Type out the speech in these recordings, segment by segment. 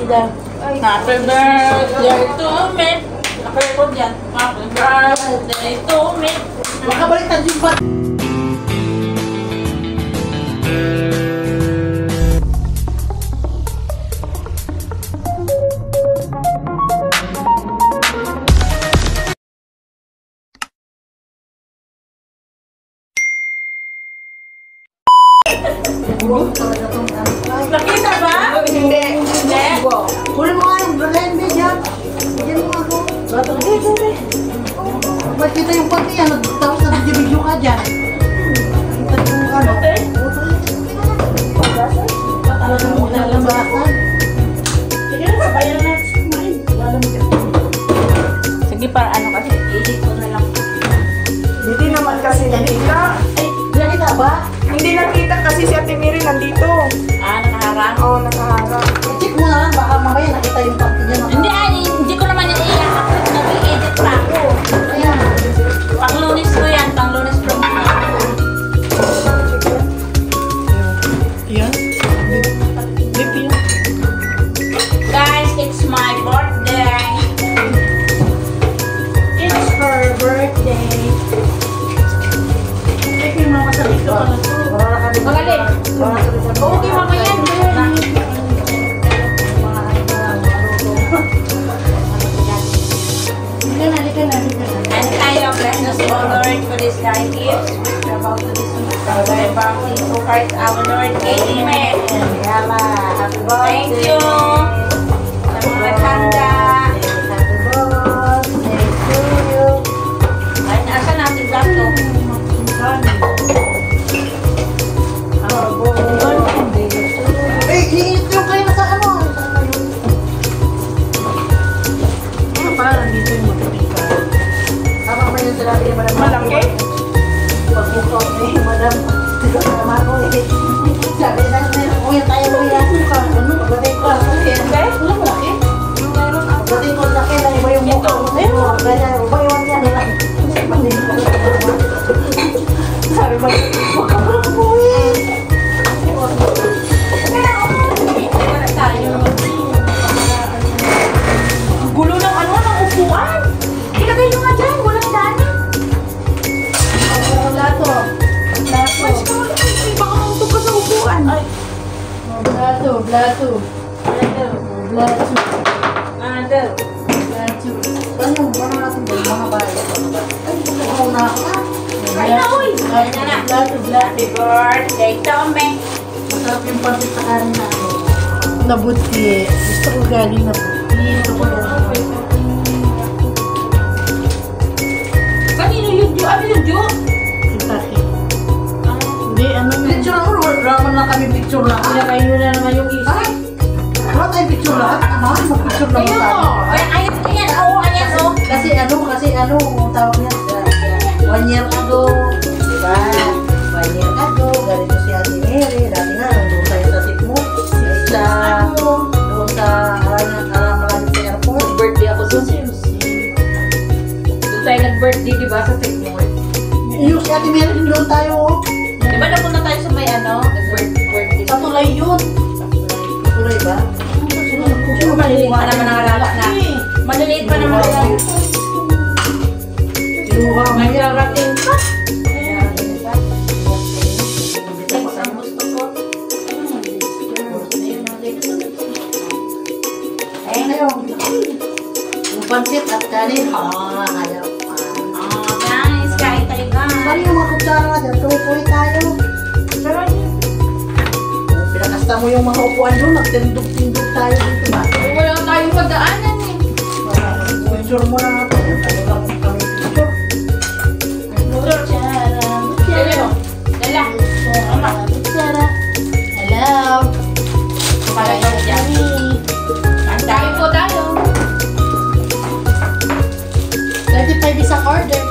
Happy birthday to me. Naka-record yan. Happy birthday to me. Makabaliktad yung bat. Nakita ba? Hindi. Hindi. Huli mo nga yung blende dyan. Bigyan mo ako. Ba't kita yung pati yan? Tapos nag-video ka dyan. Kita yung ano. Talagang mo nalabasan. Sige na, sabayan na. Sige, para ano kasi, i-edit ko na lang. Hindi naman kasi nakita. Ay, nakita ba? Hindi nakita kasi si Ate Mary nandito. Nakaharang? Oo, nakaharap. I-check mo na lang. Baka mamaya nakita yung pati niya. Hindi ko naman yung iyak. Nag-i-edit pa ako. Ayan. Pang-lunis ko yan, pang-lunis from Yan. Bip yan. Guys, it's my birthday. It's her birthday. Check yung mga kasabit ko. Magaling. Okay, mama yan. And tayo, bless us, O Lord, for this thy gifts. We're about to dismiss our very bounty to Christ our Lord. Amen. Thank you. Sa mga naghanda. Ay, nasa natin lang to. Eh, iinit yung kayo na sa ano. Parang dito yung matipika. Tama ba yung sinabi ni Madam? Malaki? Pagbukaw ni Madam. Tiga ka naman ko eh. Sabi na kuya tayo kuya. Ano? Pagdating ko. Okay? Wala mo laki? Pagdating ko laki na iba yung mukha. Ayun, ganyan. Iba yung yan. Sabi ba? Huwag ka mo lang kuya. Wala tayo. Gulo ng ano, ng upuan. Ilagay nyo nga dyan, walang dana. Blato. Baka mautok ka sa upuan. Ay, Blato. Blato. Blato. Ano natin ba? Mga bahay. Ay, ako na ako na. Ay na, uy. Ay na na. Blato. Happy birthday to me. Masarap yung pansit sa kanin na. Nabuti. Gusto ko galing nabuti. Gusto ko galing. Kanino yun, Jo? Ano yun, Jo? Kentucky. Hindi, ano yun? Picture ako. Raman lang kami picture lahat. Pinakain nyo na naman yung isip. Ay! Wala tayong picture lahat. Mahal mag-picture naman Ayun tayo. o. Ayan, oo, ayan o. Kasi ano, ang tawag niya. 1 year ago. Diba? 1 year ago. Ganito si Ate Mary. Dati nga, nandun tayo sa Tikmo. Doon sa Aramalan sa airport. Birthday ako doon. Doon tayo nag-birthday, di ba, sa Techmall? Yung si Ate Mary, doon tayo. Di ba napunta tayo sa may ano? Nag-birthday. Sa tulay yun. Tulay ba? Sure, maliliit pa naman ang alala na. Maliliit pa naman ang Kinuha mo may yan. karating pa. Next ang gusto ko. Ayun na yun. Yung pansit at kanin. Ayaw pa. Guys, kain tayo guys. Pari yung mga kutsara nga dyan. Tupoy tayo. Pinakasta mo yung mga upuan doon. Nagtindog-tindog tayo dito ba? Wala tayong pagdaanan eh. Picture mo na natin. Ano lang kami picture? Dala. Dala. Kutsara. Hello. Kapalay ko dyan. Kain po tayo. 35 isang order.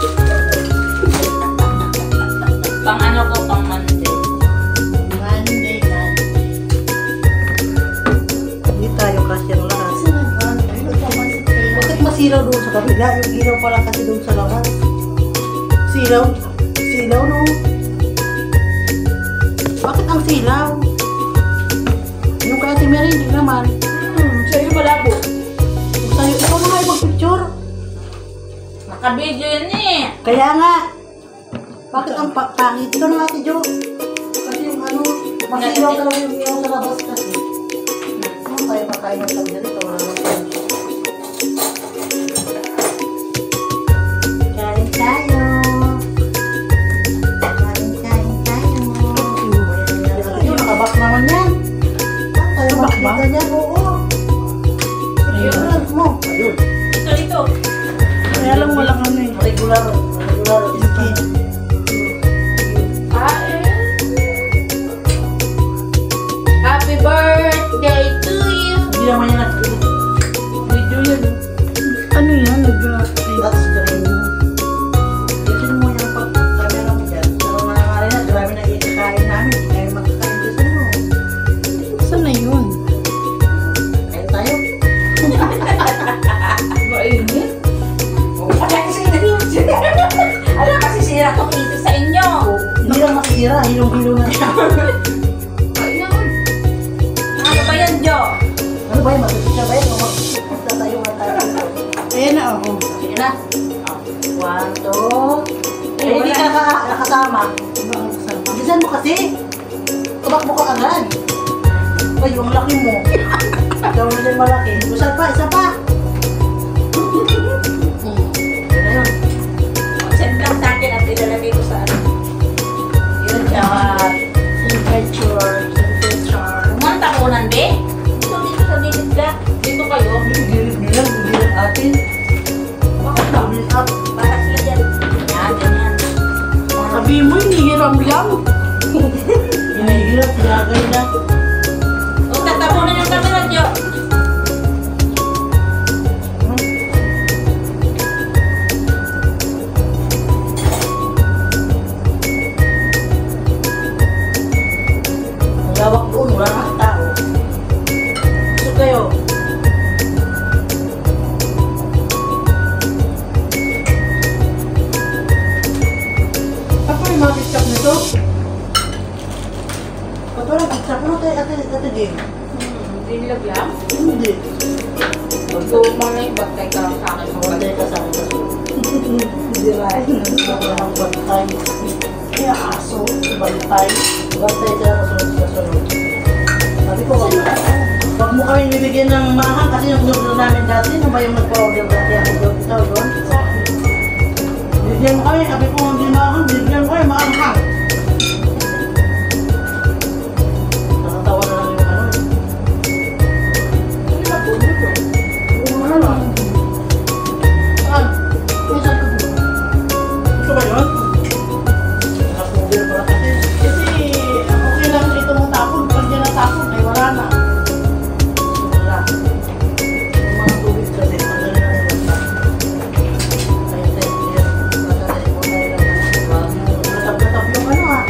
Pang ano ko, pang Monday. Monday. Hindi tayo kasi lahat. Bakit masilaw doon sa kabila? Yung ilaw pala kasi doon sa lahat. Silaw? Silaw no? Bakit ang silaw? Yung kay Ate Mary, hindi naman. Sa'yo Nakabidyo yun eh. Kaya nga. Bakit ang pangit? Ito na Ate Jo. Kasi yung ano, masilaw talaga yung ilaw sa labas kasi. Ano tayo makain ng sabi dito? Wala na tayo. Kain tayo. Kain tayo. Ayun, nakabak naman yan. Tayo makikita niyan, oo. Ayun mo. Ayun. Ito. Kaya lang walang ano eh. Regular skin. Happy birthday to you. Hindi naman yan video yun. Ano yan? That's green. Isin mo yung pag-camera mo dyan. Pero nangangali na, grabe na ikakain namin. Hindi kayo makakain gusto mo. Saan na yun? Kain tayo. Mainit. Alam kasi sira itong ito sa inyo. Hindi lang makikira, hilong-hilo na siya. Ano ba yan, Jo? Ano ba yun? Matutup siya ba yun? Magtatayo nga tayo. Ayan na ako. Sige na. 1, 2. Eh, hindi ka nakasama. Bilisan mo kasi. Tubak mo ka agad. Ay, yung laki mo. Ikaw na din malaki. Isa pa, isa pa. Yun na yun. Send lang sa akin at ilalagay ko sa ano. Yun siya. Temperature. Umang takunan, be? Dito sa dilit ka. Dito kayo. Gilid nyo lang, gilid atin. Bakit ba? Gilid up. Para sila dyan. Yan, ganyan. Sabi mo, hinihiram lang. Hinahirap, sinagay na. O, tatapunan yung camera, Jo. Ang lawak doon, wala nang tao. Gusto kayo. Ako yung mga bitchak nito. Ba't wala pizza? Ano tayo, ate Jane? Hindi nilagyan. Hindi. Magtuma na yung batay ka sa akin. Mawantay ka sa akin sa sulo. Hindi rin. Wala nang bantay. Kaya aso, bantay. Bantay ka sa sulo. Sabi ko, wag mo kami bibigyan ng mahal kasi yung order namin dati, ano ba yung nagpa-order dati ako doon? Ikaw doon? Bibigyan mo kami, sabi ko hindi mahal, bibigyan mo kami mahal. Nakatawa na lang yung ano. Hindi na po dito. Oo, ano lang. Saan? May saan ka doon? Ito ba yun? Nakapover pala kasi. Kasi okay lang dito mong tapon. Pag yan ang tapon, ay wala na. Wala. Yung mga tubig kasi, madali na rin basta. Kaya tayo, madali mo na rin ang gatap-gatap yung ano ah.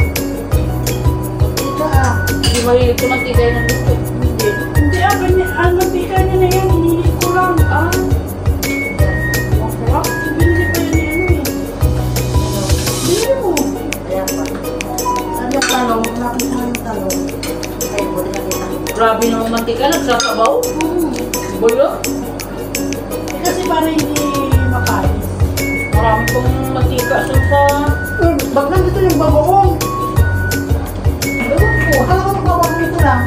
Pagkita ah. Hindi mahilig ko magtigay ng dito. Hindi. Hindi ah, ganyan. Ang mantika niya na yan. Hinihilig ko lang. Ah, masarap. Binili pa yun ni ano eh. Binili mo. Ayan pa. Saan yung talong? Nakita mo yung talong. Ay, buti nakita mo. Grabe naman mantika, nagsasabaw. Bulo. Eh, kasi para hindi makalis. Marami pong mantika sa Ba't nandito yung bagoong? Ewan ko, akala ko magbabago nito lang.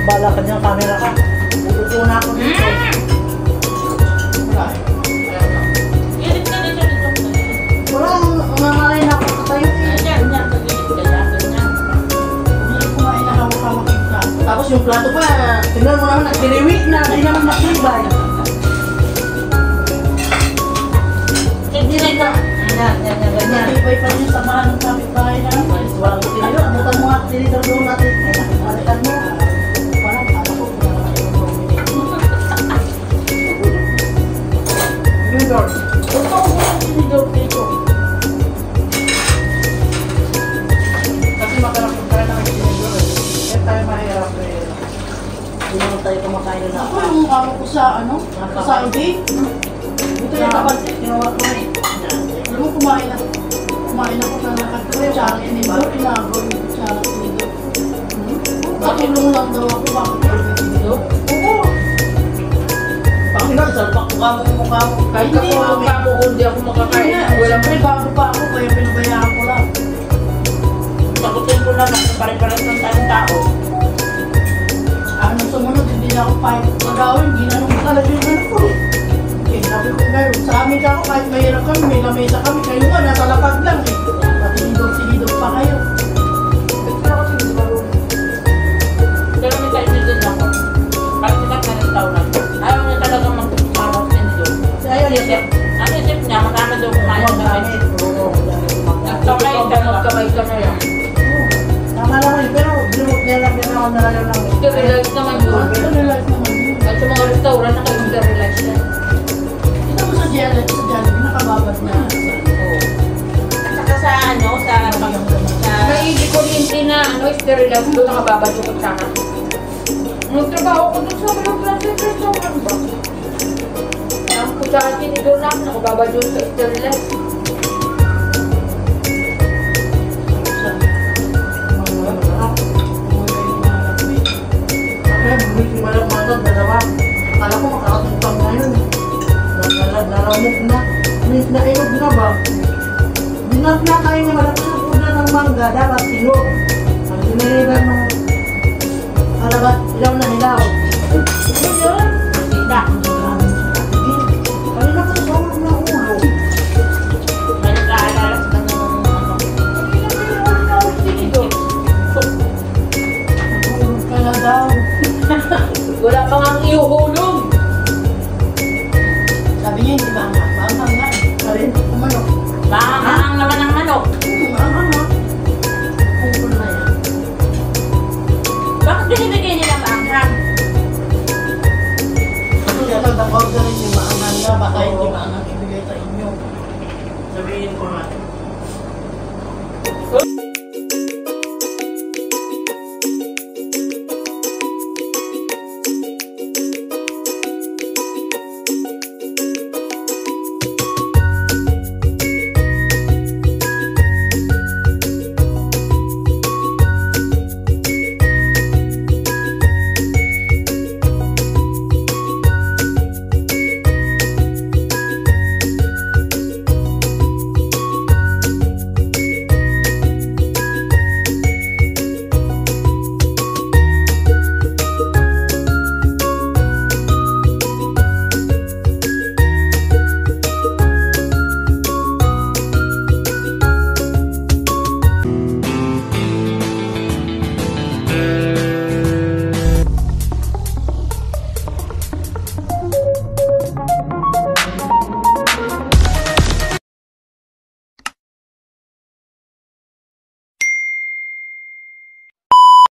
Bala ka dyan, camera ka. Ututo na ako dito. Wala. Edit na dito, dito. Wala, nangalay na ako sa tayo. Yan, yan. Pag-edit ka yan, ganyan. Hindi ko kumain na hawak-hawak yung plato. Tapos yung plato pa, tingnan mo naman, nagkiliwi na, hindi naman makibay. Hindi na ito. Yan, ganyan. Matibay pa rin sa bahan ng kapitbahay namin. Walang buti na yun, abutan mo nga, tinidor doon natin. Alitan mo. Parang kala ko kung wala kayong bumili. Tinidor. Ito ko yung sinidor dito. Kasi makarap yung tayo na may tinidor eh. Kaya tayo mahirap eh. Hindi naman tayo kumakain na Ako yung amo ko sa ano? Sa Saudi. Ito yung kapansin. Ginawa ko eh. Alam mo, kumain ako na nakatuloy. Tsara tinidor. Inago yung tsara tinidor. Patulong lang daw ako. Bakit yung tinidor? Oo. nga, salpak ko kamo yung mukha mo. Kahit ako ang mukha mo, kung di ako makakain. Wala Siyempre, bago pa ako, kaya pinabayaan ko lang. Sagutin ko naman, pare-pares ng tayong tao. Ano sumunod, hindi na ako pagawin, ginanong ko talaga yung anak ko. Okay, sabi ko ngayon, sa amin ka ako, kahit mahirap kami, may lamesa kami, kayo nga, nasa lapag lang eh. Pati sinidog pa kayo. Pero may tayo nito na ako. Kahit sikat na ng taon. Ayaw niya talaga mag-maros din doon. Ayaw niya siya. Ang isip niya, makama daw kumain Huwag kami. gamit. Oo, Nagkamay ka na. Kamay ka na yan. tama naman, pero binukot niya lang din ako nalalang lang. Sterilize naman yun. Ano realize naman yun? At sa mga restaurant, naka-sterilize yan. Ito mo sa Jollibee, nakababas na. Oo. At saka sa ano, sa Naigi ko rin na sterilize doon, nakababadyo ko sana. Nagtrabaho ko doon sa mga Francis restaurant ba? Ang ko sa atin ni Donap, nakababadyo sa sterilize. Akala ko makakating pang ngayon. Naramok na. Nainog na ba? Dinap na kayo na malakas ang puda ng mangga. Dapat tilog. Ang diniligan ng halabat, ilaw na hilaw. Ano yun? Sida. Kanina ko sa ulo ng ulo. May nag-aalalas ka ng ano. Nagulog ka na daw. Wala pa nga ang iuhulog. Sabi niya, hindi ba nga? Maangang nga. Karin? Kumanok. Maangang naman ang manok. Maangang nga. Pungkol na yan. Bakit binibigay nila maanghang? Kaya lang, order rin yung maangang nga. Baka hindi maangang ibigay sa inyo. Sabihin ko nga.